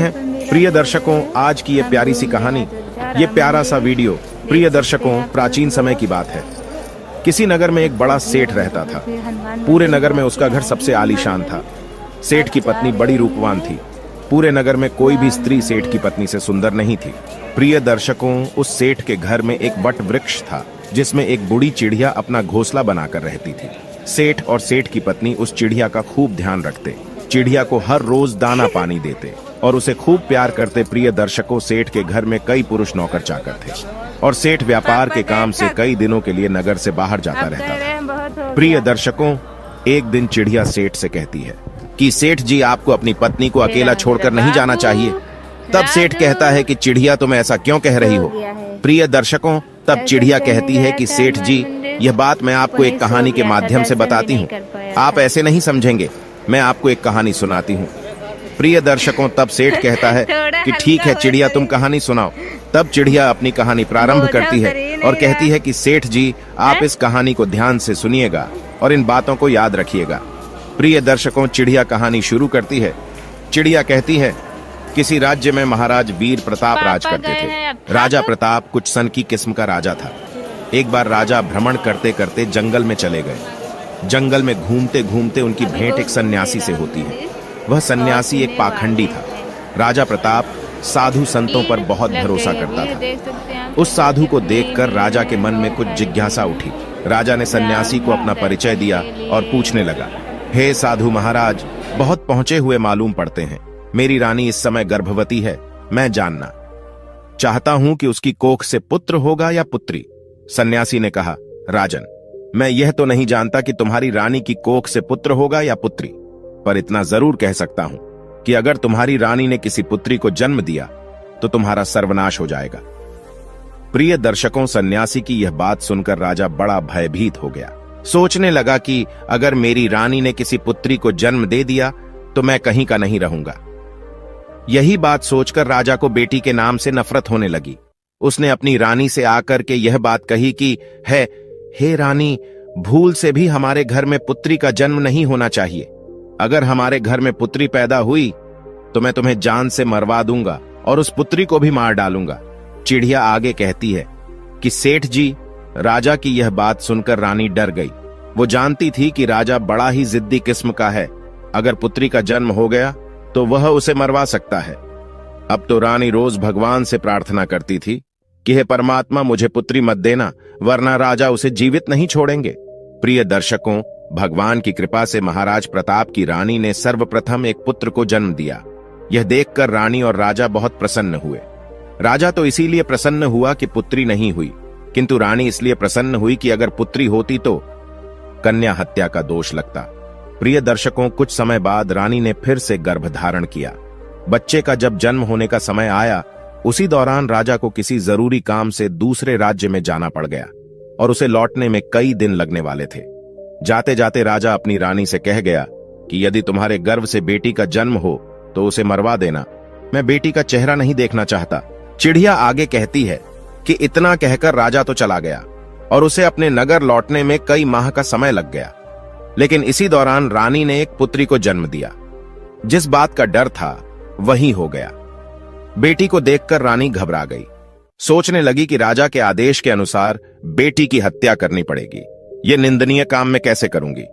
हैं प्रिय दर्शकों आज की ये प्यारी सी कहानी, ये प्यारा सा वीडियो। प्रिय दर्शकों, प्राचीन समय की बात है। किसी नगर में एक बड़ा सेठ रहता था। पूरे नगर में उसका घर सबसे आलीशान था। सेठ की पत्नी बड़ी रूपवान थी। पूरे नगर में कोई भी स्त्री सेठ की पत्नी से सुंदर नहीं थी। प्रिय दर्शकों, उस सेठ के घर में एक वट वृक्ष था जिसमें एक बूढ़ी चिड़िया अपना घोंसला बनाकर रहती थी। सेठ और सेठ की पत्नी उस चिड़िया का खूब ध्यान रखते, चिड़िया को हर रोज दाना पानी देते और उसे खूब प्यार करते। प्रिय दर्शकों, सेठ के घर में कई पुरुष नौकर चाकर थे और सेठ व्यापार के काम से कई दिनों के लिए नगर से बाहर जाता रहता था। प्रिय दर्शकों, एक दिन चिड़िया सेठ से कहती है कि सेठ जी, आपको अपनी पत्नी को अकेला छोड़कर नहीं जाना चाहिए। तब सेठ कहता है कि चिड़िया, तुम ऐसा क्यों कह रही हो? प्रिय दर्शकों, तब चिड़िया कहती है कि सेठ जी, यह बात मैं आपको एक कहानी के माध्यम से बताती हूँ। आप ऐसे नहीं समझेंगे, मैं आपको एक कहानी सुनाती हूँ। प्रिय दर्शकों, तब सेठ कहता है कि ठीक है चिड़िया, तुम कहानी सुनाओ। तब चिड़िया अपनी कहानी प्रारंभ करती है और कहती है कि सेठ जी, आप इस कहानी को ध्यान से सुनिएगा और इन बातों को याद रखिएगा। प्रिय दर्शकों, चिड़िया कहानी शुरू करती है। चिड़िया कहती है, किसी राज्य में महाराज वीर प्रताप राज करते थे। राजा प्रताप कुछ सन की किस्म का राजा था। एक बार राजा भ्रमण करते करते जंगल में चले गए। जंगल में घूमते घूमते उनकी भेंट एक सन्यासी से होती है। वह सन्यासी एक पाखंडी था। राजा प्रताप साधु संतों पर बहुत भरोसा करता था। उस साधु को देखकर राजा के मन में कुछ जिज्ञासा उठी। राजा ने सन्यासी को अपना परिचय दिया और पूछने लगा, हे साधु महाराज, बहुत पहुंचे हुए मालूम पड़ते हैं। मेरी रानी इस समय गर्भवती है। मैं जानना चाहता हूं कि उसकी कोख से पुत्र होगा या पुत्री। सन्यासी ने कहा, राजन, मैं यह तो नहीं जानता कि तुम्हारी रानी की कोख से पुत्र होगा या पुत्री, पर इतना जरूर कह सकता हूं कि अगर तुम्हारी रानी ने किसी पुत्री को जन्म दिया तो तुम्हारा सर्वनाश हो जाएगा। प्रिय दर्शकों, सन्यासी की यह बात सुनकर राजा बड़ा भयभीत हो गया। सोचने लगा कि अगर मेरी रानी ने किसी पुत्री को जन्म दे दिया तो मैं कहीं का नहीं रहूंगा। यही बात सोचकर राजा को बेटी के नाम से नफरत होने लगी। उसने अपनी रानी से आकर के यह बात कही कि हे रानी, भूल से भी हमारे घर में पुत्री का जन्म नहीं होना चाहिए। अगर हमारे घर में पुत्री पैदा हुई तो मैं तुम्हें जान से मरवा दूंगा और उस पुत्री को भी मार डालूंगा। चिड़िया आगे कहती है कि सेठ जी, राजा की यह बात सुनकर रानी डर गई। वो जानती थी कि राजा बड़ा ही जिद्दी किस्म का है। अगर पुत्री का जन्म हो गया तो वह उसे मरवा सकता है। अब तो रानी रोज भगवान से प्रार्थना करती थी कि हे परमात्मा, मुझे पुत्री मत देना, वरना राजा उसे जीवित नहीं छोड़ेंगे। प्रिय दर्शकों, भगवान की कृपा से महाराज प्रताप की रानी ने सर्वप्रथम एक पुत्र को जन्म दिया। यह देखकर रानी और राजा बहुत प्रसन्न हुए। राजा तो इसीलिए प्रसन्न हुआ कि पुत्री नहीं हुई, किंतु रानी इसलिए प्रसन्न हुई कि अगर पुत्री होती तो कन्या हत्या का दोष लगता। प्रिय दर्शकों, कुछ समय बाद रानी ने फिर से गर्भ धारण किया। बच्चे का जब जन्म होने का समय आया, उसी दौरान राजा को किसी जरूरी काम से दूसरे राज्य में जाना पड़ गया और उसे लौटने में कई दिन लगने वाले थे। जाते जाते राजा अपनी रानी से कह गया कि यदि तुम्हारे गर्भ से बेटी का जन्म हो तो उसे मरवा देना। मैं बेटी का चेहरा नहीं देखना चाहता। चिड़िया आगे कहती है कि इतना कहकर राजा तो चला गया और उसे अपने नगर लौटने में कई माह का समय लग गया। लेकिन इसी दौरान रानी ने एक पुत्री को जन्म दिया। जिस बात का डर था वही हो गया। बेटी को देखकर रानी घबरा गई। सोचने लगी कि राजा के आदेश के अनुसार बेटी की हत्या करनी पड़ेगी। यह निंदनीय काम मैं कैसे करूंगी?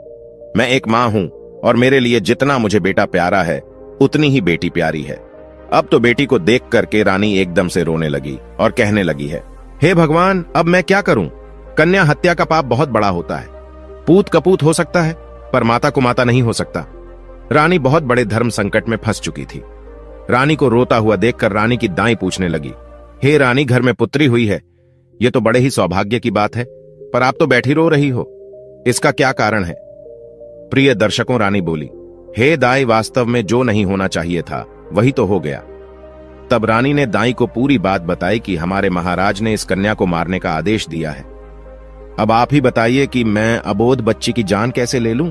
मैं एक मां हूं और मेरे लिए जितना मुझे बेटा प्यारा है उतनी ही बेटी प्यारी है। अब तो बेटी को देख करके रानी एकदम से रोने लगी और कहने लगी है, हे भगवान, अब मैं क्या करूं? कन्या हत्या का पाप बहुत बड़ा होता है। पूत कपूत हो सकता है पर माता को माता नहीं हो सकता। रानी बहुत बड़े धर्म संकट में फंस चुकी थी। रानी को रोता हुआ देखकर रानी की दाई पूछने लगी, हे रानी, घर में पुत्री हुई है, यह तो बड़े ही सौभाग्य की बात है, पर आप तो बैठी रो रही हो, इसका क्या कारण है? प्रिय दर्शकों, रानी बोली, हे दाई, वास्तव में जो नहीं होना चाहिए था वही तो हो गया। तब रानी ने दाई को पूरी बात बताई कि हमारे महाराज ने इस कन्या को मारने का आदेश दिया है। अब आप ही बताइए कि मैं अबोध बच्ची की जान कैसे ले लूं?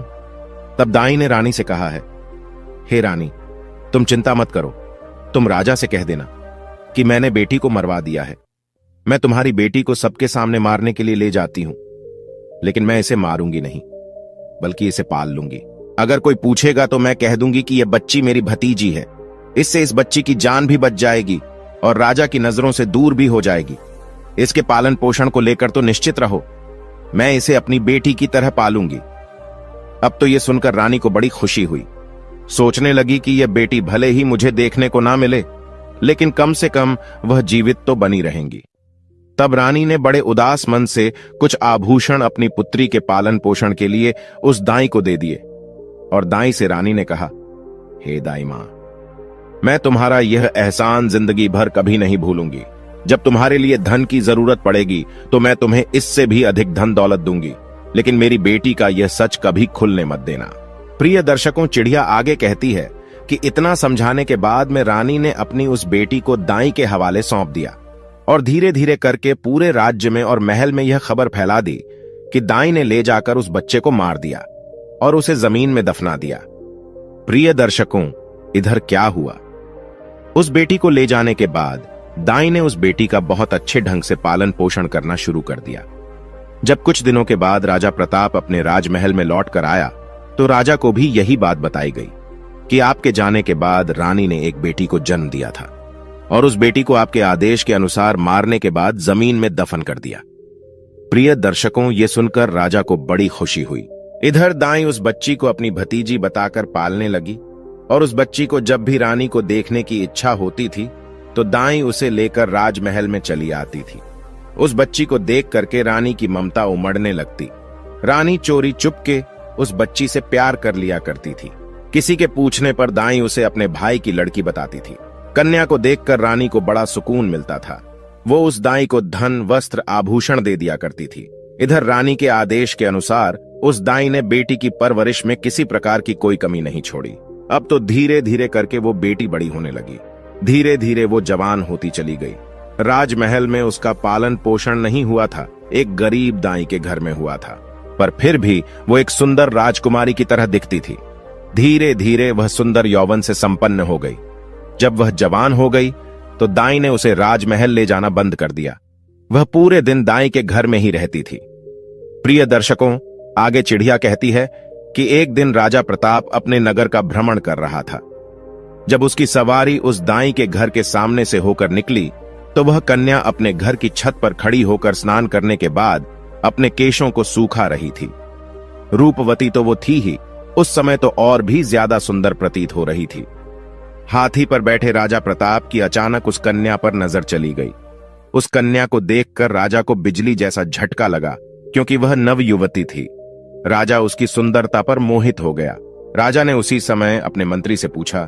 तब दाई ने रानी से कहा है, हे रानी, तुम चिंता मत करो। तुम राजा से कह देना कि मैंने बेटी को मरवा दिया है। मैं तुम्हारी बेटी को सबके सामने मारने के लिए ले जाती हूं, लेकिन मैं इसे मारूंगी नहीं, बल्कि इसे पाल लूंगी। अगर कोई पूछेगा तो मैं कह दूंगी कि यह बच्ची मेरी भतीजी है। इससे इस बच्ची की जान भी बच जाएगी और राजा की नजरों से दूर भी हो जाएगी। इसके पालन पोषण को लेकर तो निश्चित रहो, मैं इसे अपनी बेटी की तरह पालूंगी। अब तो यह सुनकर रानी को बड़ी खुशी हुई। सोचने लगी कि यह बेटी भले ही मुझे देखने को ना मिले, लेकिन कम से कम वह जीवित तो बनी रहेंगी। तब रानी ने बड़े उदास मन से कुछ आभूषण अपनी पुत्री के पालन पोषण के लिए उस दाई को दे दिए और दाई से रानी ने कहा, हे दाई मां, मैं तुम्हारा यह एहसान जिंदगी भर कभी नहीं भूलूंगी। जब तुम्हारे लिए धन की जरूरत पड़ेगी तो मैं तुम्हें इससे भी अधिक धन दौलत दूंगी, लेकिन मेरी बेटी का यह सच कभी खुलने मत देना। प्रिय दर्शकों, चिड़िया आगे कहती है कि इतना समझाने के बाद में रानी ने अपनी उस बेटी को दाई के हवाले सौंप दिया और धीरे धीरे करके पूरे राज्य में और महल में यह खबर फैला दी कि दाई ने ले जाकर उस बच्चे को मार दिया और उसे जमीन में दफना दिया। प्रिय दर्शकों, इधर क्या हुआ? उस बेटी को ले जाने के बाद दाई ने उस बेटी का बहुत अच्छे ढंग से पालन पोषण करना शुरू कर दिया। जब कुछ दिनों के बाद राजा प्रताप अपने राजमहल में लौट कर आया तो राजा को भी यही बात बताई गई कि आपके जाने के बाद रानी ने एक बेटी को जन्म दिया था और उस बेटी को आपके आदेश के अनुसार मारने के बाद जमीन में दफन कर दिया। प्रिय दर्शकों, ये सुनकर राजा को बड़ी खुशी हुई। इधर दाई उस बच्ची को अपनी भतीजी बताकर पालने लगी और उस बच्ची को जब भी रानी को देखने की इच्छा होती थी तो दाई उसे लेकर राजमहल में चली आती थी। उस बच्ची को देख करके रानी की ममता उमड़ने लगती। रानी चोरी चुपके उस बच्ची से प्यार कर लिया करती थी। किसी के पूछने पर दाई उसे अपने भाई की लड़की बताती थी। कन्या को देखकर रानी को बड़ा सुकून मिलता था। वो उस दाई को धन, वस्त्र, आभूषण दे दिया करती थी। इधर रानी के आदेश के अनुसार उस दाई ने बेटी की परवरिश में किसी प्रकार की कोई कमी नहीं छोड़ी। अब तो धीरे धीरे करके वो बेटी बड़ी होने लगी। धीरे धीरे वो जवान होती चली गई। राजमहल में उसका पालन पोषण नहीं हुआ था, एक गरीब दाई के घर में हुआ था, पर फिर भी वो एक सुंदर राजकुमारी की तरह दिखती थी। धीरे धीरे वह सुंदर यौवन से संपन्न हो गई। जब वह जवान हो गई तो दाई ने उसे राजमहल ले जाना बंद कर दिया। वह पूरे दिन दाई के घर में ही रहती थी। प्रिय दर्शकों, आगे चिड़िया कहती है कि एक दिन राजा प्रताप अपने नगर का भ्रमण कर रहा था। जब उसकी सवारी उस दाई के घर के सामने से होकर निकली तो वह कन्या अपने घर की छत पर खड़ी होकर स्नान करने के बाद अपने केशों को सूखा रही थी। रूपवती तो वो थी ही, उस समय तो और भी ज्यादा सुंदर प्रतीत हो रही थी। हाथी पर बैठे राजा प्रताप की अचानक उस कन्या पर नजर चली गई। उस कन्या को देखकर राजा को बिजली जैसा झटका लगा, क्योंकि वह नव युवती थी। राजा उसकी सुंदरता पर मोहित हो गया। राजा ने उसी समय अपने मंत्री से पूछा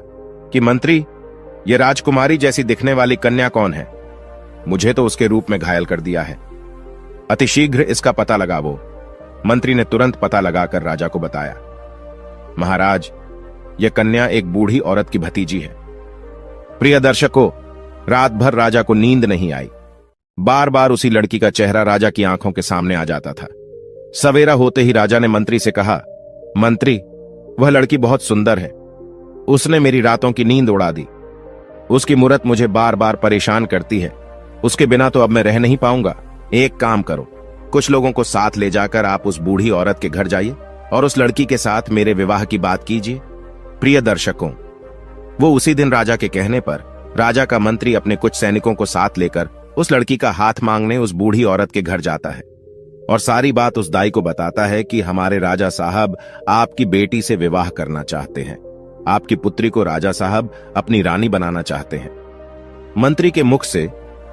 कि मंत्री, ये राजकुमारी जैसी दिखने वाली कन्या कौन है? मुझे तो उसके रूप में घायल कर दिया है। अतिशीघ्र इसका पता लगाओ। मंत्री ने तुरंत पता लगाकर राजा को बताया, महाराज, यह कन्या एक बूढ़ी औरत की भतीजी है। प्रिय दर्शकों, रात भर राजा को नींद नहीं आई। बार बार उसी लड़की का चेहरा राजा की आंखों के सामने आ जाता था। सवेरा होते ही राजा ने मंत्री से कहा, मंत्री, वह लड़की बहुत सुंदर है। उसने मेरी रातों की नींद उड़ा दी। उसकी मूरत मुझे बार बार परेशान करती है। उसके बिना तो अब मैं रह नहीं पाऊंगा। एक काम करो, कुछ लोगों को साथ ले जाकर आप उस बूढ़ी औरत के घर जाइए और उस लड़की के साथ मेरे विवाह की बात कीजिए। प्रिय दर्शकों, वो उसी दिन राजा के कहने पर राजा का मंत्री अपने कुछ सैनिकों को साथ लेकर उस लड़की का हाथ मांगने उस बूढ़ी औरत के घर जाता है और सारी बात उस दाई को बताता है कि हमारे राजा साहब आपकी बेटी से विवाह करना चाहते हैं। आपकी पुत्री को राजा साहब अपनी रानी बनाना चाहते हैं। मंत्री के मुख से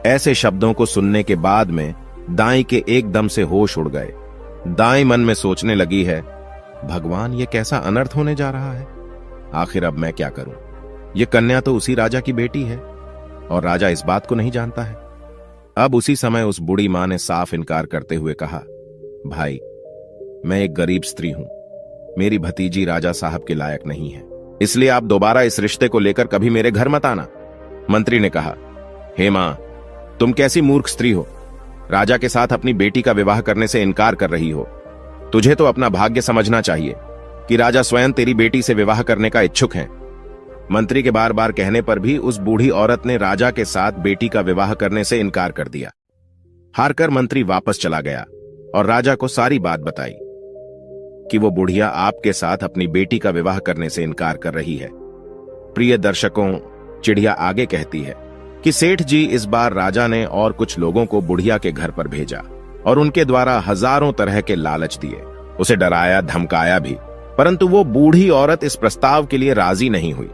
ऐसे शब्दों को सुनने के बाद में दाई के एकदम से होश उड़ गए। दाई मन में सोचने लगी है, भगवान, ये कैसा अनर्थ होने जा रहा है? आखिर अब मैं क्या करूं? ये कन्या तो उसी राजा की बेटी है और राजा इस बात को नहीं जानता है। अब उसी समय उस बूढ़ी मां ने साफ इनकार करते हुए कहा, भाई, मैं एक गरीब स्त्री हूं। मेरी भतीजी राजा साहब के लायक नहीं है, इसलिए आप दोबारा इस रिश्ते को लेकर कभी मेरे घर मत आना। मंत्री ने कहा, हे मां, तुम कैसी मूर्ख स्त्री हो? राजा के साथ अपनी बेटी का विवाह करने से इनकार कर रही हो। तुझे तो अपना भाग्य समझना चाहिए कि राजा स्वयं तेरी बेटी से विवाह करने का इच्छुक हैं। मंत्री के बार बार कहने पर भी उस बूढ़ी औरत ने राजा के साथ बेटी का विवाह करने से इनकार कर दिया। हारकर मंत्री वापस चला गया और राजा को सारी बात बताई कि वो बुढ़िया आपके साथ अपनी बेटी का विवाह करने से इनकार कर रही है। प्रिय दर्शकों, चिड़िया आगे कहती है कि सेठ जी, इस बार राजा ने और कुछ लोगों को बुढ़िया के घर पर भेजा और उनके द्वारा हजारों तरह के लालच दिए, उसे डराया धमकाया भी, परंतु वो बूढ़ी औरत इस प्रस्ताव के लिए राजी नहीं हुई।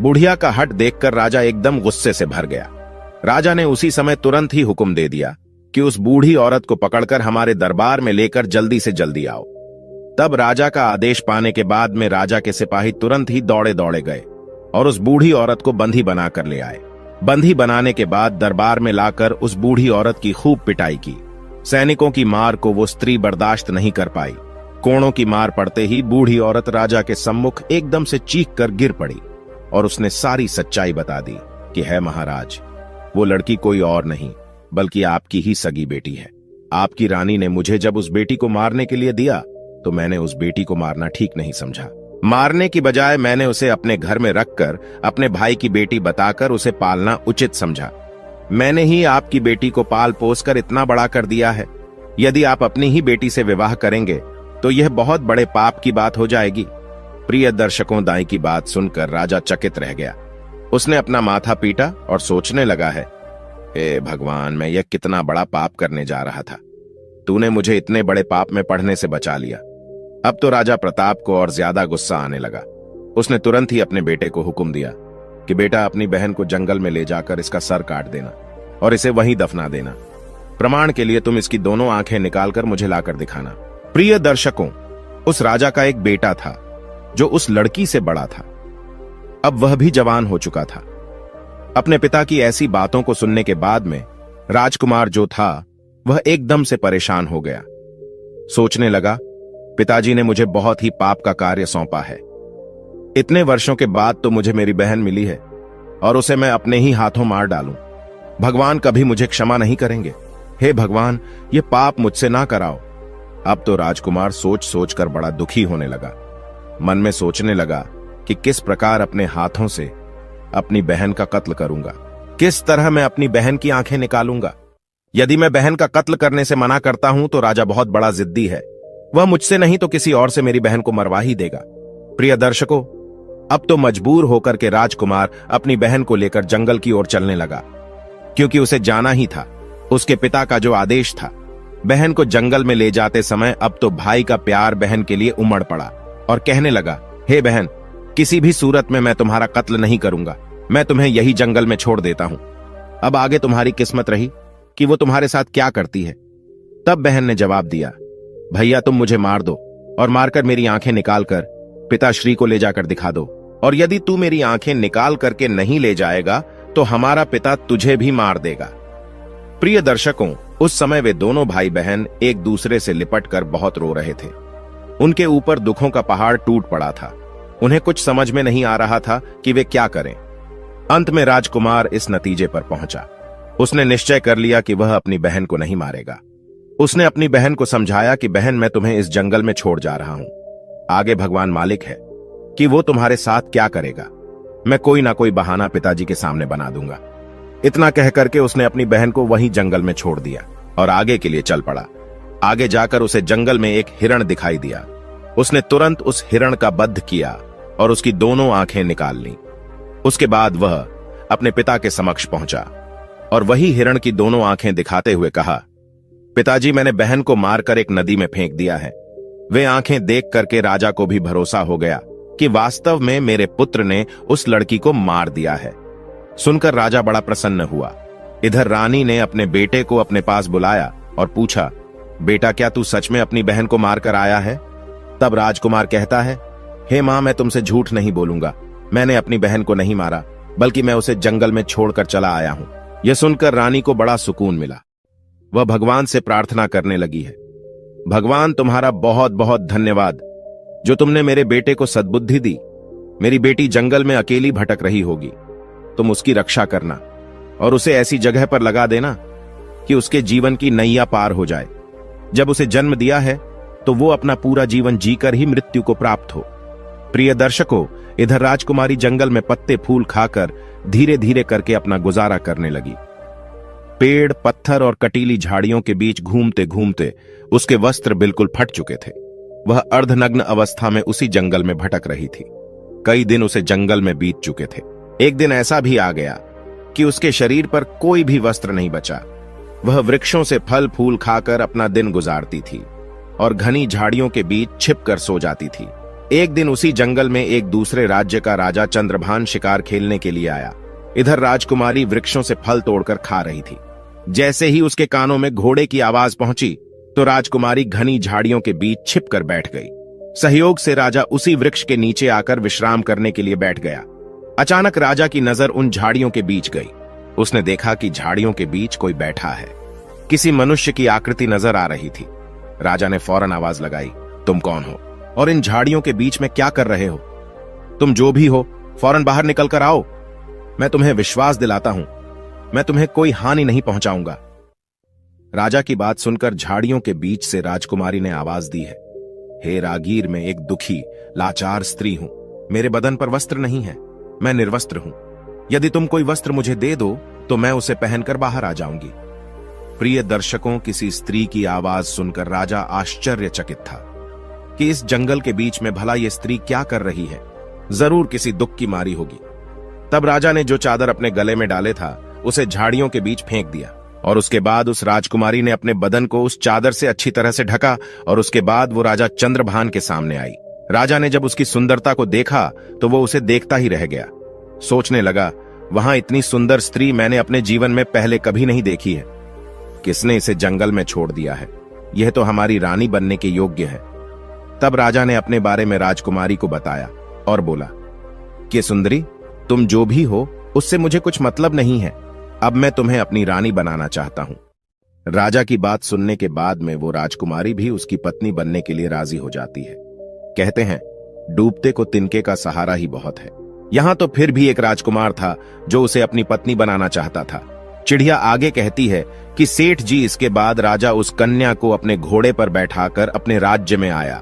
बुढ़िया का हठ देखकर राजा एकदम गुस्से से भर गया। राजा ने उसी समय तुरंत ही हुक्म दे दिया कि उस बूढ़ी औरत को पकड़कर हमारे दरबार में लेकर जल्दी से जल्दी आओ। तब राजा का आदेश पाने के बाद में राजा के सिपाही तुरंत ही दौड़े दौड़े गए और उस बूढ़ी औरत को बंधी बनाकर ले आए। बंधी बनाने के बाद दरबार में लाकर उस बूढ़ी औरत की खूब पिटाई की। सैनिकों की मार को वो स्त्री बर्दाश्त नहीं कर पाई। कोड़ों की मार पड़ते ही बूढ़ी औरत राजा के सम्मुख एकदम से चीख कर गिर पड़ी और उसने सारी सच्चाई बता दी कि है महाराज, वो लड़की कोई और नहीं बल्कि आपकी ही सगी बेटी है। आपकी रानी ने मुझे जब उस बेटी को मारने के लिए दिया तो मैंने उस बेटी को मारना ठीक नहीं समझा। मारने की बजाय मैंने उसे अपने घर में रखकर अपने भाई की बेटी बताकर उसे पालना उचित समझा। मैंने ही आपकी बेटी को पाल पोस कर इतना बड़ा कर दिया है। यदि आप अपनी ही बेटी से विवाह करेंगे तो यह बहुत बड़े पाप की बात हो जाएगी। प्रिय दर्शकों, दाई की बात सुनकर राजा चकित रह गया। उसने अपना माथा पीटा और सोचने लगा है, हे भगवान, मैं यह कितना बड़ा पाप करने जा रहा था। तूने मुझे इतने बड़े पाप में पड़ने से बचा लिया। अब तो राजा प्रताप को और ज्यादा गुस्सा आने लगा। उसने तुरंत ही अपने बेटे को हुक्म दिया कि बेटा, अपनी बहन को जंगल में ले जाकर इसका सर काट देना और इसे वहीं दफना देना। प्रमाण के लिए तुम इसकी दोनों आंखें निकालकर मुझे लाकर दिखाना। प्रिय दर्शकों, उस राजा का एक बेटा था जो उस लड़की से बड़ा था। अब वह भी जवान हो चुका था। अपने पिता की ऐसी बातों को सुनने के बाद में राजकुमार जो था वह एकदम से परेशान हो गया। सोचने लगा, पिताजी ने मुझे बहुत ही पाप का कार्य सौंपा है। इतने वर्षों के बाद तो मुझे मेरी बहन मिली है और उसे मैं अपने ही हाथों मार डालूं। भगवान कभी मुझे क्षमा नहीं करेंगे। हे भगवान, ये पाप मुझसे ना कराओ। अब तो राजकुमार सोच सोच कर बड़ा दुखी होने लगा। मन में सोचने लगा कि किस प्रकार अपने हाथों से अपनी बहन का कत्ल करूंगा, किस तरह मैं अपनी बहन की आंखें निकालूंगा। यदि मैं बहन का कत्ल करने से मना करता हूं तो राजा बहुत बड़ा जिद्दी है। वह मुझसे नहीं तो किसी और से मेरी बहन को मरवा ही देगा। प्रिय दर्शकों, अब तो मजबूर होकर के राजकुमार अपनी बहन को लेकर जंगल की ओर चलने लगा, क्योंकि उसे जाना ही था। उसके पिता का जो आदेश था, बहन को जंगल में ले जाते समय अब तो भाई का प्यार बहन के लिए उमड़ पड़ा और कहने लगा, हे बहन, किसी भी सूरत में मैं तुम्हारा कत्ल नहीं करूंगा। मैं तुम्हें यही जंगल में छोड़ देता हूं। अब आगे तुम्हारी किस्मत रही कि वो तुम्हारे साथ क्या करती है। तब बहन ने जवाब दिया, भैया, तुम मुझे मार दो और मारकर मेरी आंखें निकालकर पिताश्री को ले जाकर दिखा दो, और यदि तू मेरी आंखें निकाल करके नहीं ले जाएगा तो हमारा पिता तुझे भी मार देगा। प्रिय दर्शकों, उस समय वे दोनों भाई बहन एक दूसरे से लिपट कर बहुत रो रहे थे। उनके ऊपर दुखों का पहाड़ टूट पड़ा था। उन्हें कुछ समझ में नहीं आ रहा था कि वे क्या करें। अंत में राजकुमार इस नतीजे पर पहुंचा। उसने निश्चय कर लिया कि वह अपनी बहन को नहीं मारेगा। उसने अपनी बहन को समझाया कि बहन, मैं तुम्हें इस जंगल में छोड़ जा रहा हूं। आगे भगवान मालिक है कि वो तुम्हारे साथ क्या करेगा। मैं कोई ना कोई बहाना पिताजी के सामने बना दूंगा। इतना कह करके उसने अपनी बहन को वहीं जंगल में छोड़ दिया और आगे के लिए चल पड़ा। आगे जाकर उसे जंगल में एक हिरण दिखाई दिया। उसने तुरंत उस हिरण का वध किया और उसकी दोनों आंखें निकाल लीं। उसके बाद वह अपने पिता के समक्ष पहुंचा और वही हिरण की दोनों आंखें दिखाते हुए कहा, पिताजी, मैंने बहन को मारकर एक नदी में फेंक दिया है। वे आंखें देख करके राजा को भी भरोसा हो गया कि वास्तव में मेरे पुत्र ने उस लड़की को मार दिया है। सुनकर राजा बड़ा प्रसन्न हुआ। इधर रानी ने अपने बेटे को अपने पास बुलाया और पूछा, बेटा, क्या तू सच में अपनी बहन को मारकर आया है? तब राजकुमार कहता है, हे मां, मैं तुमसे झूठ नहीं बोलूंगा। मैंने अपनी बहन को नहीं मारा, बल्कि मैं उसे जंगल में छोड़कर चला आया हूं। यह सुनकर रानी को बड़ा सुकून मिला। वह भगवान से प्रार्थना करने लगी है, भगवान, तुम्हारा बहुत बहुत धन्यवाद जो तुमने मेरे बेटे को सद्बुद्धि दी। मेरी बेटी जंगल में अकेली भटक रही होगी, तुम उसकी रक्षा करना और उसे ऐसी जगह पर लगा देना कि उसके जीवन की नैया पार हो जाए। जब उसे जन्म दिया है तो वो अपना पूरा जीवन जीकर ही मृत्यु को प्राप्त हो। प्रिय दर्शकों, इधर राजकुमारी जंगल में पत्ते फूल खाकर धीरे धीरे करके अपना गुजारा करने लगी। पेड़, पत्थर और कटीली झाड़ियों के बीच घूमते घूमते उसके वस्त्र बिल्कुल फट चुके थे। वह अर्धनग्न अवस्था में उसी जंगल में भटक रही थी। कई दिन उसे जंगल में बीत चुके थे। एक दिन ऐसा भी आ गया कि उसके शरीर पर कोई भी वस्त्र नहीं बचा। वह वृक्षों से फल फूल खाकर अपना दिन गुजारती थी और घनी झाड़ियों के बीच छिपकर सो जाती थी। एक दिन उसी जंगल में एक दूसरे राज्य का राजा चंद्रभान शिकार खेलने के लिए आया। इधर राजकुमारी वृक्षों से फल तोड़कर खा रही थी। जैसे ही उसके कानों में घोड़े की आवाज पहुंची तो राजकुमारी घनी झाड़ियों के बीच छिपकर बैठ गई। सहयोग से राजा उसी वृक्ष के नीचे आकर विश्राम करने के लिए बैठ गया। अचानक राजा की नजर उन झाड़ियों के बीच गई। उसने देखा कि झाड़ियों के बीच कोई बैठा है। किसी मनुष्य की आकृति नजर आ रही थी। राजा ने फौरन आवाज लगाई, तुम कौन हो और इन झाड़ियों के बीच में क्या कर रहे हो? तुम जो भी हो फौरन बाहर निकल कर आओ। मैं तुम्हें विश्वास दिलाता हूं, मैं तुम्हें कोई हानि नहीं पहुंचाऊंगा। राजा की बात सुनकर झाड़ियों के बीच से राजकुमारी ने आवाज दी है, हे रागीर, मैं एक दुखी लाचार स्त्री हूं। मेरे बदन पर वस्त्र नहीं है, मैं निर्वस्त्र हूं। यदि तुम कोई वस्त्र मुझे दे दो तो मैं उसे पहनकर बाहर आ जाऊंगी। प्रिय दर्शकों, किसी स्त्री की आवाज सुनकर राजा आश्चर्यचकित था कि इस जंगल के बीच में भला ये स्त्री क्या कर रही है। जरूर किसी दुख की मारी होगी। तब राजा ने जो चादर अपने गले में डाले था उसे झाड़ियों के बीच फेंक दिया और उसके बाद उस राजकुमारी ने अपने बदन को उस चादर से अच्छी तरह से ढका और उसके बाद वो राजा चंद्रभान के सामने आई। राजा ने जब उसकी सुंदरता को देखा तो वो उसे देखता ही रह गया। सोचने लगा, वहां इतनी सुंदर स्त्री मैंने अपने जीवन में पहले कभी नहीं देखी है। किसने इसे जंगल में छोड़ दिया है? यह तो हमारी रानी बनने के योग्य है। तब राजा ने अपने बारे में राजकुमारी को बताया और बोला कि सुंदरी, तुम जो भी हो उससे मुझे कुछ मतलब नहीं है। अब मैं तुम्हें अपनी रानी बनाना चाहता हूं। राजा की बात सुनने के बाद में वो राजकुमारी भी उसकी पत्नी बनने के लिए राजी हो जाती है। कहते हैं, डूबते को तिनके का सहारा ही बहुत है। यहां तो फिर भी एक राजकुमार था जो उसे अपनी पत्नी बनाना चाहता था। चिड़िया आगे कहती है कि सेठ जी, इसके बाद राजा उस कन्या को अपने घोड़े पर बैठाकर अपने राज्य में आया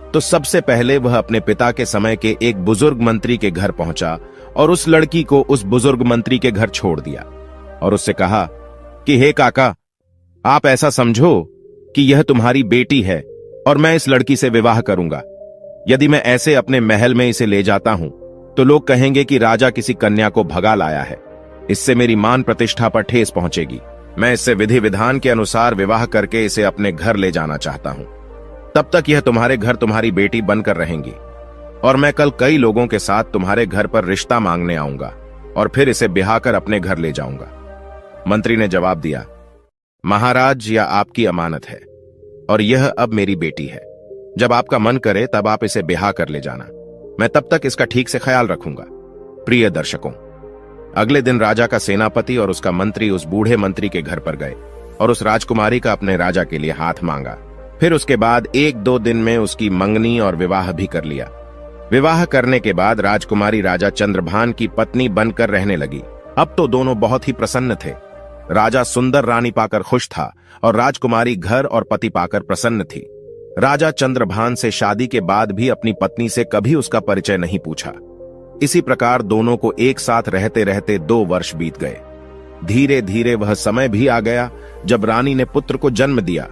तो सबसे पहले वह अपने पिता के समय के एक बुजुर्ग मंत्री के घर पहुंचा और उस लड़की को उस बुजुर्ग मंत्री के घर छोड़ दिया और उससे कहा कि हे काका, आप ऐसा समझो कि यह तुम्हारी बेटी है और मैं इस लड़की से विवाह करूंगा। यदि मैं ऐसे अपने महल में इसे ले जाता हूं तो लोग कहेंगे कि राजा किसी कन्या को भगा लाया है। इससे मेरी मान प्रतिष्ठा पर ठेस पहुंचेगी। मैं इससे विधि विधान के अनुसार विवाह करके इसे अपने घर ले जाना चाहता हूं। तब तक यह तुम्हारे घर तुम्हारी बेटी बनकर रहेंगी और मैं कल कई लोगों के साथ तुम्हारे घर पर रिश्ता मांगने आऊंगा और फिर इसे ब्याह कर अपने घर ले जाऊंगा। मंत्री ने जवाब दिया, महाराज, यह आपकी अमानत है और यह अब मेरी बेटी है। जब आपका मन करे तब आप इसे ब्याह कर ले जाना। मैं तब तक इसका ठीक से ख्याल रखूंगा। प्रिय दर्शकों, अगले दिन राजा का सेनापति और उसका मंत्री उस बूढ़े मंत्री के घर पर गए और उस राजकुमारी का अपने राजा के लिए हाथ मांगा। फिर उसके बाद 1-2 दिन में उसकी मंगनी और विवाह भी कर लिया। विवाह करने के बाद राजकुमारी राजा चंद्रभान की पत्नी बनकर रहने लगी। अब तो दोनों बहुत ही प्रसन्न थे। राजा सुंदर रानी पाकर खुश था और राजकुमारी घर और पति पाकर प्रसन्न थी। राजा चंद्रभान से शादी के बाद भी अपनी पत्नी से कभी उसका परिचय नहीं पूछा। इसी प्रकार दोनों को एक साथ रहते रहते 2 वर्ष बीत गए। धीरे धीरे वह समय भी आ गया जब रानी ने पुत्र को जन्म दिया।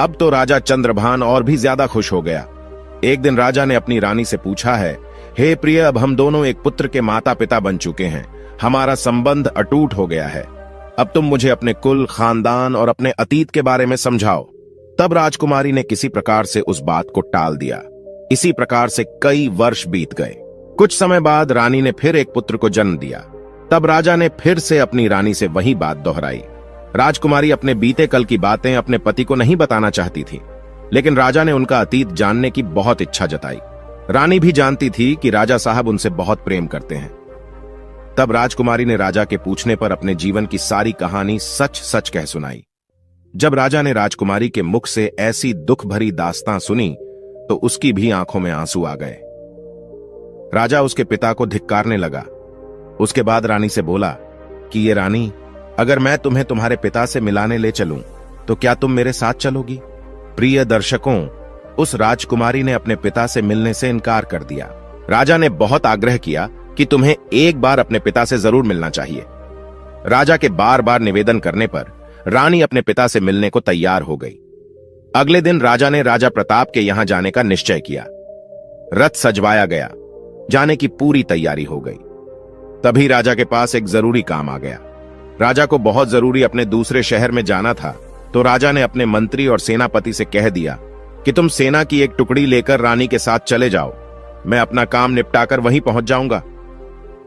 अब तो राजा चंद्रभान और भी ज्यादा खुश हो गया। एक दिन राजा ने अपनी रानी से पूछा है, हे प्रिय, अब हम दोनों एक पुत्र के माता पिता बन चुके हैं। हमारा संबंध अटूट हो गया है। अब तुम मुझे अपने कुल, खानदान और अपने अतीत के बारे में समझाओ। तब राजकुमारी ने किसी प्रकार से उस बात को टाल दिया। इसी प्रकार से कई वर्ष बीत गए। कुछ समय बाद रानी ने फिर एक पुत्र को जन्म दिया। तब राजा ने फिर से अपनी रानी से वही बात दोहराई। राजकुमारी अपने बीते कल की बातें अपने पति को नहीं बताना चाहती थी, लेकिन राजा ने उनका अतीत जानने की बहुत इच्छा जताई। रानी भी जानती थी कि राजा साहब उनसे बहुत प्रेम करते हैं। तब राजकुमारी ने राजा के पूछने पर अपने जीवन की सारी कहानी सच सच कह सुनाई। जब राजा ने राजकुमारी के मुख से ऐसी दुख भरी दास्तां सुनी तो उसकी भी आंखों में आंसू आ गए। राजा उसके पिता को धिक्कारने लगा। उसके बाद रानी से बोला कि ये रानी, अगर मैं तुम्हें तुम्हारे पिता से मिलाने ले चलूं तो क्या तुम मेरे साथ चलोगी? प्रिय दर्शकों, उस राजकुमारी ने अपने पिता से मिलने से इनकार कर दिया। राजा ने बहुत आग्रह किया कि तुम्हें एक बार अपने पिता से जरूर मिलना चाहिए। राजा के बार बार निवेदन करने पर रानी अपने पिता से मिलने को तैयार हो गई। अगले दिन राजा ने राजा प्रताप के यहां जाने का निश्चय किया। रथ सजवाया गया। जाने की पूरी तैयारी हो गई। तभी राजा के पास एक जरूरी काम आ गया। राजा को बहुत जरूरी अपने दूसरे शहर में जाना था, तो राजा ने अपने मंत्री और सेनापति से कह दिया कि तुम सेना की एक टुकड़ी लेकर रानी के साथ चले जाओ, मैं अपना काम निपटाकर वहीं पहुंच जाऊंगा।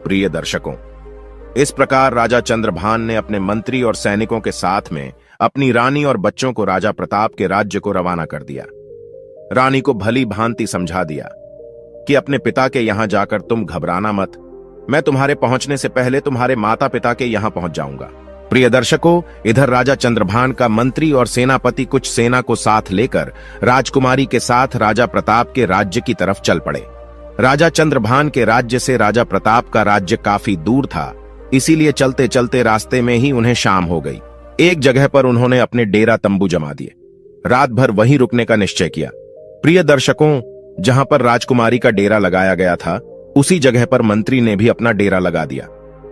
प्रिय दर्शकों, इस प्रकार राजा चंद्रभान ने अपने मंत्री और सैनिकों के साथ में अपनी रानी और बच्चों को राजा प्रताप के राज्य को रवाना कर दिया। रानी को भली भांति समझा दिया कि अपने पिता के यहां जाकर तुम घबराना मत, मैं तुम्हारे पहुंचने से पहले तुम्हारे माता पिता के यहां पहुंच जाऊंगा। प्रिय दर्शकों, इधर राजा चंद्रभान का मंत्री और सेनापति कुछ सेना को साथ लेकर राजकुमारी के साथ राजा प्रताप के राज्य की तरफ चल पड़े। राजा चंद्रभान के राज्य से राजा प्रताप का राज्य काफी दूर था, इसीलिए चलते चलते रास्ते में ही उन्हें शाम हो गई। एक जगह पर उन्होंने अपने डेरा तंबू जमा दिए, रात भर वहीं रुकने का निश्चय किया। प्रिय दर्शकों, जहां पर राजकुमारी का डेरा लगाया गया था, उसी जगह पर मंत्री ने भी अपना डेरा लगा दिया।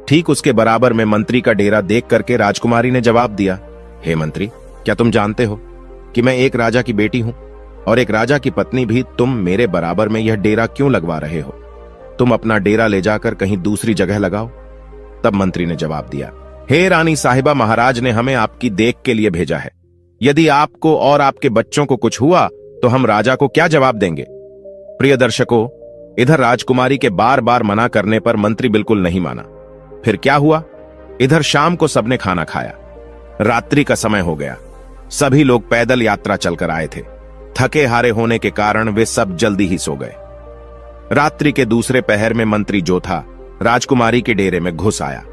ठीक उसके बराबर में मंत्री का डेरा देख करके राजकुमारी ने जवाब दिया, हे मंत्री, क्या तुम जानते हो कि मैं एक राजा की बेटी हूं और एक राजा की पत्नी भी, तुम मेरे बराबर में यह डेरा क्यों लगवा रहे हो? तुम अपना डेरा ले जाकर कहीं दूसरी जगह लगाओ। तब मंत्री ने जवाब दिया, हे रानी साहिबा, महाराज ने हमें आपकी देख के लिए भेजा है। यदि आपको और आपके बच्चों को कुछ हुआ तो हम राजा को क्या जवाब देंगे? प्रिय दर्शकों, इधर राजकुमारी के बार बार मना करने पर मंत्री बिल्कुल नहीं माना। फिर क्या हुआ? इधर शाम को सबने खाना खाया, रात्रि का समय हो गया। सभी लोग पैदल यात्रा चलकर आए थे। थके हारे होने के कारण वे सब जल्दी ही सो गए। रात्रि के दूसरे पहर में मंत्री जो था, राजकुमारी के डेरे में घुस आया।